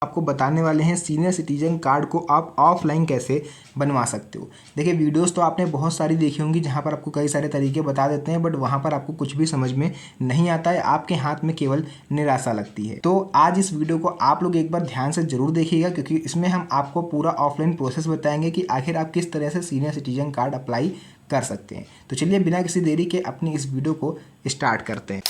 आपको बताने वाले हैं सीनियर सिटीजन कार्ड को आप ऑफलाइन कैसे बनवा सकते हो। देखिए वीडियोस तो आपने बहुत सारी देखी होंगी जहां पर आपको कई सारे तरीके बता देते हैं, बट वहां पर आपको कुछ भी समझ में नहीं आता है, आपके हाथ में केवल निराशा लगती है। तो आज इस वीडियो को आप लोग एक बार ध्यान से जरूर देखिएगा, क्योंकि इसमें हम आपको पूरा ऑफलाइन प्रोसेस बताएंगे कि आखिर आप किस तरह से सीनियर सिटीजन कार्ड अप्लाई कर सकते हैं। तो चलिए बिना किसी देरी के अपनी इस वीडियो को स्टार्ट करते हैं।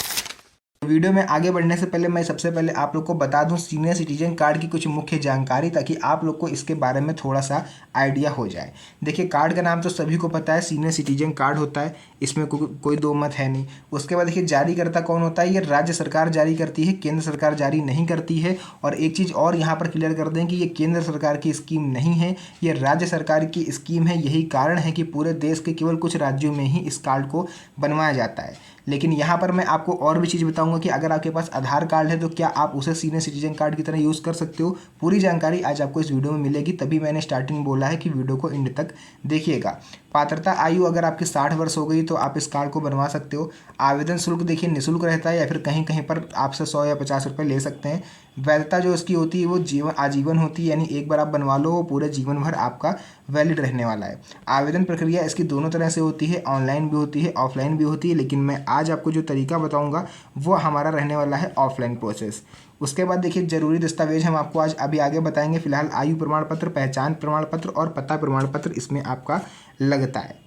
वीडियो में आगे बढ़ने से पहले मैं सबसे पहले आप लोग को बता दूं सीनियर सिटीजन कार्ड की कुछ मुख्य जानकारी, ताकि आप लोग को इसके बारे में थोड़ा सा आइडिया हो जाए। देखिए कार्ड का नाम तो सभी को पता है, सीनियर सिटीजन कार्ड होता है, इसमें कोई दो मत है नहीं। उसके बाद देखिए जारीकर्ता कौन होता है, ये राज्य सरकार जारी करती है, केंद्र सरकार जारी नहीं करती है। और एक चीज़ और यहाँ पर क्लियर कर दें कि ये केंद्र सरकार की स्कीम नहीं है, ये राज्य सरकार की स्कीम है। यही कारण है कि पूरे देश के केवल कुछ राज्यों में ही इस कार्ड को बनवाया जाता है। लेकिन यहाँ पर मैं आपको और भी चीज़ बताऊंगा कि अगर आपके पास आधार कार्ड है तो क्या आप उसे सीनियर सिटीजन कार्ड की तरह यूज़ कर सकते हो। पूरी जानकारी आज आपको इस वीडियो में मिलेगी, तभी मैंने स्टार्टिंग में बोला है कि वीडियो को एंड तक देखिएगा। पात्रता आयु अगर आपकी 60 वर्ष हो गई तो आप इस कार्ड को बनवा सकते हो। आवेदन शुल्क देखिए निःशुल्क रहता है, या फिर कहीं कहीं पर आपसे 100 या 50 रुपये ले सकते हैं। वैधता जो इसकी होती है वो आजीवन होती है, यानी एक बार आप बनवा लो वो पूरे जीवन भर आपका वैलिड रहने वाला है। आवेदन प्रक्रिया इसकी दोनों तरह से होती है, ऑनलाइन भी होती है, ऑफलाइन भी होती है, लेकिन मैं आज आपको जो तरीका बताऊंगा वो हमारा रहने वाला है ऑफलाइन प्रोसेस। उसके बाद देखिए जरूरी दस्तावेज हम आपको आज अभी आगे बताएंगे। फिलहाल आयु प्रमाण पत्र, पहचान प्रमाण पत्र और पता प्रमाण पत्र इसमें आपका लगता है।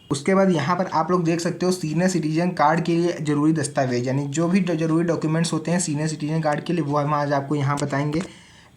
उसके बाद यहाँ पर आप लोग देख सकते हो सीनियर सिटीजन कार्ड के लिए जरूरी दस्तावेज, यानी जो भी जरूरी डॉक्यूमेंट्स होते हैं सीनियर सिटीजन कार्ड के लिए, वो हम आज आपको यहाँ बताएंगे।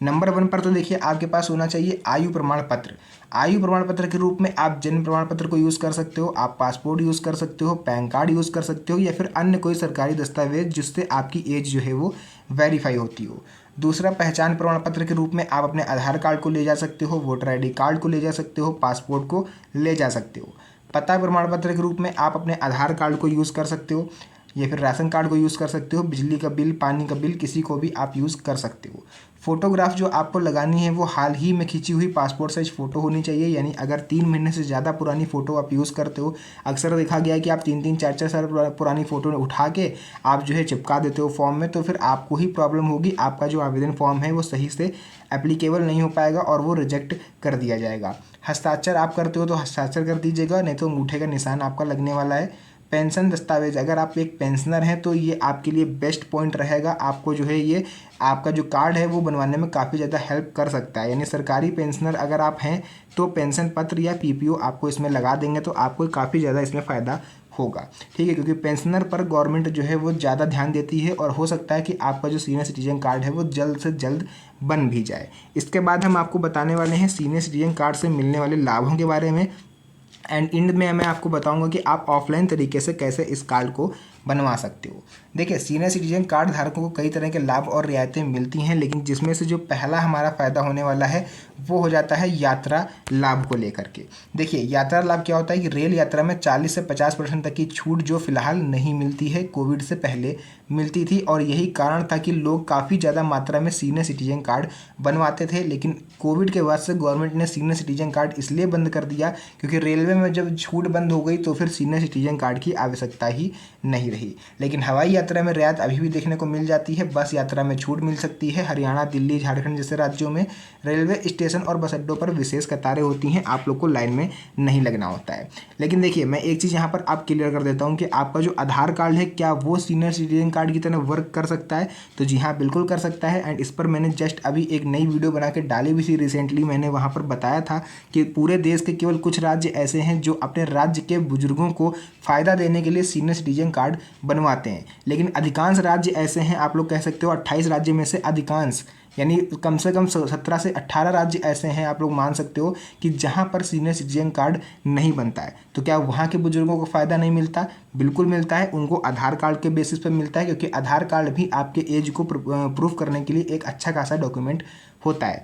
नंबर 1 पर तो देखिए आपके पास होना चाहिए आयु प्रमाण पत्र। आयु प्रमाण पत्र के रूप में आप जन्म प्रमाण पत्र को यूज़ कर सकते हो, आप पासपोर्ट यूज़ कर सकते हो, पैन कार्ड यूज़ कर सकते हो, या फिर अन्य कोई सरकारी दस्तावेज जिससे आपकी एज जो है वो वेरीफाई होती हो। दूसरा, पहचान प्रमाण पत्र के रूप में आप अपने आधार कार्ड को ले जा सकते हो, वोटर ID कार्ड को ले जा सकते हो, पासपोर्ट को ले जा सकते हो। पता प्रमाण पत्र के रूप में आप अपने आधार कार्ड को यूज़ कर सकते हो, या फिर राशन कार्ड को यूज़ कर सकते हो, बिजली का बिल, पानी का बिल, किसी को भी आप यूज़ कर सकते हो। फोटोग्राफ जो आपको लगानी है वो हाल ही में खींची हुई पासपोर्ट साइज फ़ोटो होनी चाहिए, यानी अगर 3 महीने से ज़्यादा पुरानी फ़ोटो आप यूज़ करते हो, अक्सर देखा गया है कि आप 3-3, 4-4 साल पुरानी फ़ोटो उठा के आप जो है चिपका देते हो फॉर्म में, तो फिर आपको ही प्रॉब्लम होगी, आपका जो आवेदन फॉर्म है वो सही से एप्लीकेबल नहीं हो पाएगा और वो रिजेक्ट कर दिया जाएगा। हस्ताक्षर आप करते हो तो हस्ताक्षर कर दीजिएगा, नहीं तो अंगूठे का निशान आपका लगने वाला है। पेंशन दस्तावेज, अगर आप एक पेंशनर हैं तो ये आपके लिए बेस्ट पॉइंट रहेगा, आपको जो है ये आपका जो कार्ड है वो बनवाने में काफ़ी ज़्यादा हेल्प कर सकता है। यानी सरकारी पेंशनर अगर आप हैं तो पेंशन पत्र या PPO आपको इसमें लगा देंगे तो आपको काफ़ी ज़्यादा इसमें फ़ायदा होगा, ठीक है, क्योंकि पेंशनर पर गवर्नमेंट जो है वो ज़्यादा ध्यान देती है और हो सकता है कि आपका जो सीनियर सिटीजन कार्ड है वो जल्द से जल्द बन भी जाए। इसके बाद हम आपको बताने वाले हैं सीनियर सिटीजन कार्ड से मिलने वाले लाभों के बारे में, एंड इंड में मैं आपको बताऊंगा कि आप ऑफलाइन तरीके से कैसे इस कार्ड को बनवा सकते हो। देखिए सीनियर सिटीजन कार्ड धारकों को कई तरह के लाभ और रियायतें मिलती हैं, लेकिन जिसमें से जो पहला हमारा फ़ायदा होने वाला है वो हो जाता है यात्रा लाभ को लेकर के। देखिए यात्रा लाभ क्या होता है कि रेल यात्रा में 40 से 50% तक की छूट जो फिलहाल नहीं मिलती है, कोविड से पहले मिलती थी, और यही कारण था कि लोग काफ़ी ज़्यादा मात्रा में सीनियर सिटीजन कार्ड बनवाते थे। लेकिन कोविड के बाद से गवर्नमेंट ने सीनियर सिटीजन कार्ड इसलिए बंद कर दिया क्योंकि रेलवे में जब छूट बंद हो गई तो फिर सीनियर सिटीजन कार्ड की आवश्यकता ही नहीं रही। लेकिन हवाई यात्रा में रियायत अभी भी देखने को मिल जाती है, बस यात्रा में छूट मिल सकती है। हरियाणा, दिल्ली, झारखंड जैसे राज्यों में रेलवे स्टेशन और बस अड्डों पर विशेष कतारें होती हैं, आप लोग को लाइन में नहीं लगना होता है। लेकिन देखिए मैं एक चीज़ यहाँ पर आप क्लियर कर देता हूँ कि आपका जो आधार कार्ड है क्या वो सीनियर सिटीजन कार्ड की तरह वर्क कर सकता है, तो जी हाँ बिल्कुल कर सकता है। एंड इस पर मैंने जस्ट अभी एक नई वीडियो बना के डाली भी थी रिसेंटली, मैंने वहाँ पर बताया था कि पूरे देश के केवल कुछ राज्य ऐसे हैं जो अपने राज्य के बुजुर्गों को फ़ायदा देने के लिए सीनियर सिटीजन कार्ड बनवाते हैं। लेकिन अधिकांश राज्य ऐसे हैं, आप लोग कह सकते हो 28 राज्य में से अधिकांश, यानी कम से कम 17 से 18 राज्य ऐसे हैं, आप लोग मान सकते हो कि जहां पर सीनियर सिटीजन कार्ड नहीं बनता है। तो क्या वहां के बुजुर्गों को फ़ायदा नहीं मिलता? बिल्कुल मिलता है, उनको आधार कार्ड के बेसिस पर मिलता है, क्योंकि आधार कार्ड भी आपके एज को प्रूफ करने के लिए एक अच्छा खासा डॉक्यूमेंट होता है।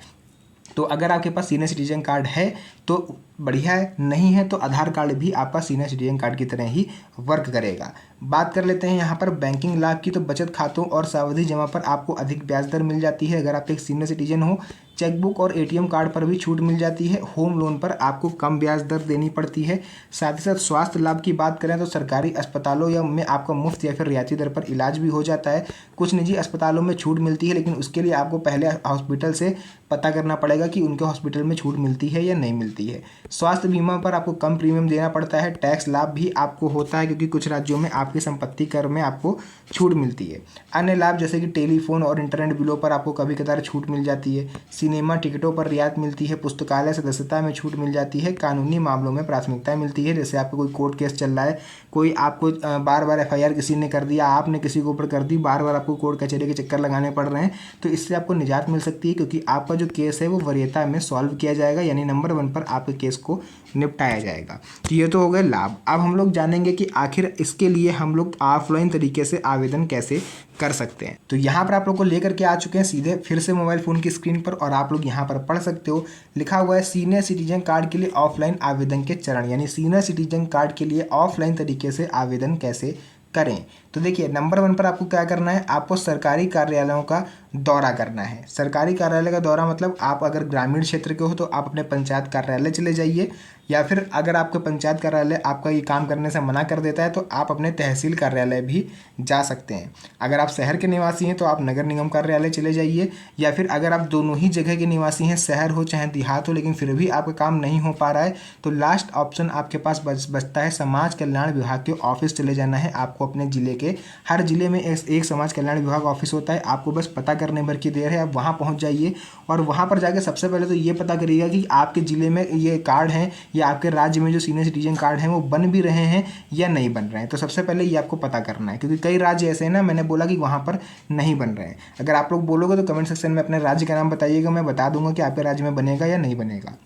तो अगर आपके पास सीनियर सिटीजन कार्ड है तो बढ़िया है, नहीं है तो आधार कार्ड भी आपका सीनियर सिटीजन कार्ड की तरह ही वर्क करेगा। बात कर लेते हैं यहाँ पर बैंकिंग लाभ की, तो बचत खातों और सावधि जमा पर आपको अधिक ब्याज दर मिल जाती है अगर आप एक सीनियर सिटीजन हो, चेकबुक और एटीएम कार्ड पर भी छूट मिल जाती है। होम लोन पर आपको कम ब्याज दर देनी पड़ती है। साथ ही साथ स्वास्थ्य लाभ की बात करें तो सरकारी अस्पतालों या में आपका मुफ्त या फिर रियायती दर पर इलाज भी हो जाता है। कुछ निजी अस्पतालों में छूट मिलती है, लेकिन उसके लिए आपको पहले हॉस्पिटल से पता करना पड़ेगा कि उनके हॉस्पिटल में छूट मिलती है या नहीं मिलती है। स्वास्थ्य बीमा पर आपको कम प्रीमियम देना पड़ता है। टैक्स लाभ भी आपको होता है क्योंकि कुछ राज्यों में आपकी संपत्ति कर में आपको छूट मिलती है। अन्य लाभ जैसे कि टेलीफोन और इंटरनेट बिलों पर आपको कभी कभार छूट मिल जाती है। सिनेमा टिकटों पर रियायत मिलती है। पुस्तकालय सदस्यता में छूट मिल जाती है। कानूनी मामलों में प्राथमिकता मिलती है, जैसे आपको कोई कोर्ट केस चल रहा है, कोई आपको बार बार एफआईआर किसी ने कर दिया, आपने किसी के ऊपर कर दी, बार बार आपको कोर्ट कचहरी के चक्कर लगाने पड़ रहे हैं, तो इससे आपको निजात मिल सकती है क्योंकि आपका जो केस है वो वरीयता में सॉल्व किया जाएगा, यानी नंबर 1 पर आपके केस को निपटाया जाएगा। तो ये तो हो गए लाभ। अब हम लोग जानेंगे कि आखिर इसके लिए हम लोग ऑफलाइन तरीके से आवेदन कैसे कर सकते हैं। तो यहाँ पर आप लोग को लेकर के आ चुके हैं सीधे फिर से मोबाइल फ़ोन की स्क्रीन पर, और आप लोग यहाँ पर पढ़ सकते हो, लिखा हुआ है सीनियर सिटीजन कार्ड के लिए ऑफलाइन आवेदन के चरण, यानी सीनियर सिटीजन कार्ड के लिए ऑफलाइन तरीके से आवेदन कैसे करें। तो देखिए नंबर 1 पर आपको क्या करना है, आपको सरकारी कार्यालयों का दौरा करना है। सरकारी कार्यालय का दौरा मतलब आप अगर ग्रामीण क्षेत्र के हो तो आप अपने पंचायत कार्यालय चले जाइए, या फिर अगर आपके पंचायत कार्यालय आपका ये काम करने से मना कर देता है तो आप अपने तहसील कार्यालय भी जा सकते हैं। अगर आप शहर के निवासी हैं तो आप नगर निगम कार्यालय चले जाइए, या फिर अगर आप दोनों ही जगह के निवासी हैं, शहर हो चाहे देहात हो, लेकिन फिर भी आपका काम नहीं हो पा रहा है, तो लास्ट ऑप्शन आपके पास बचता है समाज कल्याण विभाग के ऑफिस चले जाना है। आपको अपने ज़िले के हर ज़िले में एक समाज कल्याण विभाग ऑफिस होता है, आपको बस पता करने भर की देर है। आप वहाँ पहुँच जाइए और वहाँ पर जाके सबसे पहले तो ये पता करिएगा कि आपके ज़िले में ये कार्ड हैं या आपके राज्य में जो सीनियर सिटीजन कार्ड हैं वो बन भी रहे हैं या नहीं बन रहे हैं। तो सबसे पहले ये आपको पता करना है, क्योंकि कई राज्य ऐसे हैं ना, मैंने बोला कि वहाँ पर नहीं बन रहे हैं। अगर आप लोग बोलोगे तो कमेंट सेक्शन में अपने राज्य का नाम बताइएगा, मैं बता दूंगा कि आपके राज्य में बनेगा या नहीं बनेगा।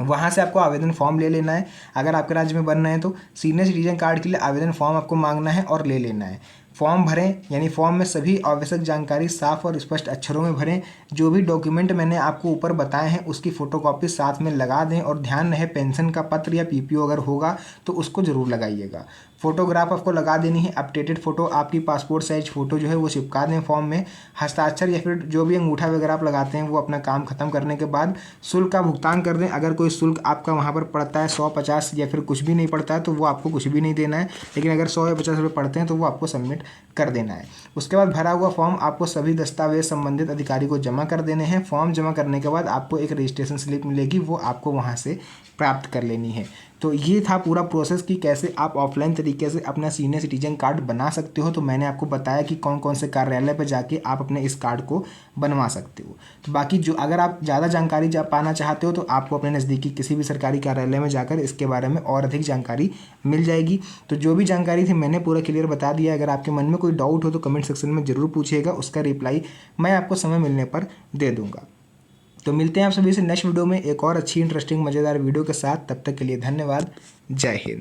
वहाँ से आपको आवेदन फॉर्म ले लेना है। अगर आपके राज्य में बन रहे हैं तो सीनियर सिटीजन कार्ड के लिए आवेदन फॉर्म आपको मांगना है और ले लेना है। फॉर्म भरें, यानी फॉर्म में सभी आवश्यक जानकारी साफ और स्पष्ट अक्षरों में भरें। जो भी डॉक्यूमेंट मैंने आपको ऊपर बताए हैं उसकी फ़ोटोकॉपी साथ में लगा दें, और ध्यान रहे पेंशन का पत्र या पीपीओ अगर होगा तो उसको ज़रूर लगाइएगा। फोटोग्राफ आपको लगा देनी है, अपडेटेड फ़ोटो, आपकी पासपोर्ट साइज फ़ोटो जो है वो चिपका दें फॉर्म में। हस्ताक्षर या फिर जो भी अंगूठा वगैरह आप लगाते हैं वो अपना काम खत्म करने के बाद शुल्क का भुगतान कर दें। अगर कोई शुल्क आपका वहाँ पर पड़ता है 100-50 या फिर कुछ भी नहीं पड़ता है तो वो आपको कुछ भी नहीं देना है, लेकिन अगर 100 या 50 रुपये पड़ते हैं तो वो आपको सबमिट कर देना है। उसके बाद भरा हुआ फॉर्म आपको सभी दस्तावेज संबंधित अधिकारी को जमा कर देने हैं। फॉर्म जमा करने के बाद आपको एक रजिस्ट्रेशन स्लिप मिलेगी, वो आपको वहाँ से प्राप्त कर लेनी है। तो ये था पूरा प्रोसेस कि कैसे आप ऑफलाइन तरीके से अपना सीनियर सिटीजन कार्ड बना सकते हो। तो मैंने आपको बताया कि कौन कौन से कार्यालय पर जाके आप अपने इस कार्ड को बनवा सकते हो। तो बाकी जो अगर आप ज़्यादा जानकारी पाना चाहते हो तो आपको अपने नज़दीकी किसी भी सरकारी कार्यालय में जाकर इसके बारे में और अधिक जानकारी मिल जाएगी। तो जो भी जानकारी थी मैंने पूरा क्लियर बता दिया। अगर आपके मन में कोई डाउट हो तो कमेंट सेक्शन में ज़रूर पूछिएगा, उसका रिप्लाई मैं आपको समय मिलने पर दे दूँगा। तो मिलते हैं आप सभी से नेक्स्ट वीडियो में एक और अच्छी इंटरेस्टिंग मज़ेदार वीडियो के साथ। तब तक के लिए धन्यवाद। जय हिंद।